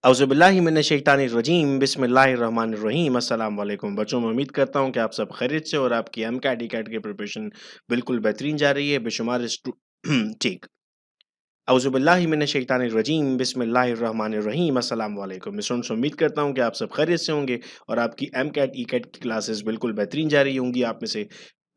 औज़ुबिल्लाहि मिनश्शैतानिर्रजीम बिस्मिल्लाहिर्रहमानिर्रहीम अस्सलाम वालेकुम बच्चों। मैं उम्मीद करता हूँ कि आप सब खैरियत से और आपकी एमकैट ईकैट की प्रिपरेशन बिल्कुल बेहतरीन जा रही है। बेशुमार ठीक। औज़ुबिल्लाहि मिनश्शैतानिर्रजीम बिस्मिल्लाहिर्रहमानिर्रहीम अस्सलाम वालेकुम। स्टूडेंट्स, उम्मीद करता हूँ कि आप सब खैरियत से होंगे और आपकी एमकैट ईकैट की क्लासेस बिल्कुल बेहतरीन जा रही होंगी। आप में से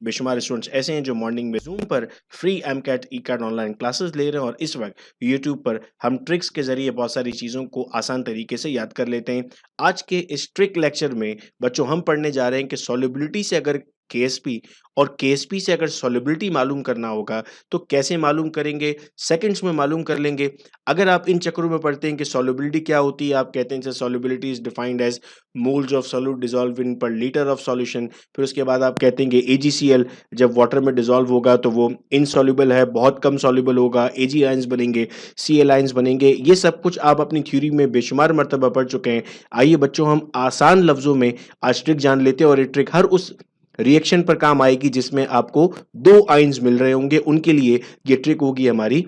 बेशुमार स्टूडेंट्स ऐसे हैं जो मॉर्निंग में ज़ूम पर फ्री एमकैट ईकैट ऑनलाइन क्लासेस ले रहे हैं और इस वक्त यूट्यूब पर हम ट्रिक्स के ज़रिए बहुत सारी चीज़ों को आसान तरीके से याद कर लेते हैं। आज के इस ट्रिक लेक्चर में बच्चों हम पढ़ने जा रहे हैं कि सॉल्युबिलिटी से अगर केएसपी और केएसपी से अगर सॉल्युबिलिटी मालूम करना होगा तो कैसे मालूम करेंगे, सेकंड्स में मालूम कर लेंगे। अगर आप इन चक्करों में पढ़ते हैं कि सॉल्युबिलिटी क्या होती है, आप कहते हैं sir solubility is defined as moles of solute dissolve in per litre of solution. फिर उसके बाद आप कहते हैं कि एजीसीएल जब वाटर में डिसॉल्व होगा तो वो इनसॉल्युबल है, बहुत कम सॉल्युबल होगा, एजी आयंस बनेंगे, सीएल आयंस बनेंगे। ये सब कुछ आप अपनी थ्योरी में बेशुमार मर्तबा पढ़ चुके हैं। आइए बच्चों, हम आसान लफ्जों में आज ट्रिक जान लेते हैं और ये ट्रिक हर उस रिएक्शन पर काम आएगी जिसमें आपको दो आयंस मिल रहे होंगे, उनके लिए ये ट्रिक होगी हमारी।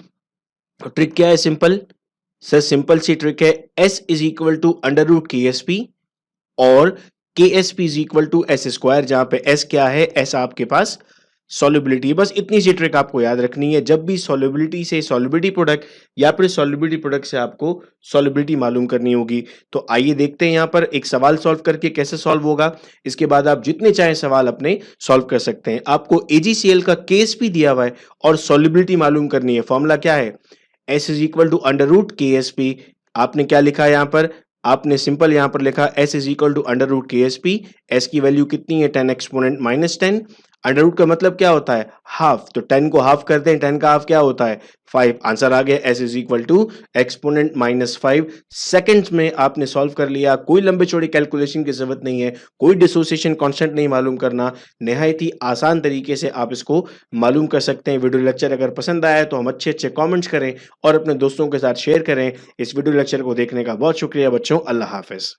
ट्रिक क्या है? सिंपल सर, सिंपल सी ट्रिक है। S is equal to under root K S P और K S P is equal to S square, जहां पे S क्या है? S आपके पास सॉल्युबिलिटी। बस इतनी सी ट्रिक आपको याद रखनी है। जब भी सॉल्युबिलिटी से सॉल्युबिलिटी प्रोडक्ट या फिर सॉल्युबिलिटी प्रोडक्ट से आपको सॉल्युबिलिटी मालूम करनी होगी। तो आइए देखते हैं यहाँ पर एक सवाल सॉल्व करके कैसे सॉल्व होगा। इसके बाद आप जितने चाहें सवाल अपने सॉल्व कर सकते हैं। आपको एजीसीएल का केस भी दिया हुआ है और सॉल्युबिलिटी मालूम करनी है। फॉर्मूला क्या है? S is equal to under root K S P. आपने क्या लिखा है यहाँ पर? आपने सिंपल यहाँ पर लिखा S is equal to under root K S P. S की वैल्यू कितनी है? 10 एक्सपोनेंट माइनस 10। अंडर रूट का मतलब क्या होता है? हाफ। तो 10 को हाफ करते हैं, 10 का हाफ क्या होता है? 5। आंसर आ गया S is equal to exponent minus 5। Seconds में आपने सॉल्व कर लिया। कोई लंबे चौड़े कैलकुलेशन की जरूरत नहीं है, कोई डिसोसिएशन कांस्टेंट नहीं मालूम करना। निहायत ही आसान तरीके से आप इसको मालूम कर सकते हैं। वीडियो लेक्चर अगर पसंद आया तो हम अच्छे अच्छे कमेंट्स करें और अपने दोस्तों के साथ शेयर करें। इस वीडियो लेक्चर को देखने का बहुत शुक्रिया बच्चों। अल्लाह हाफिज।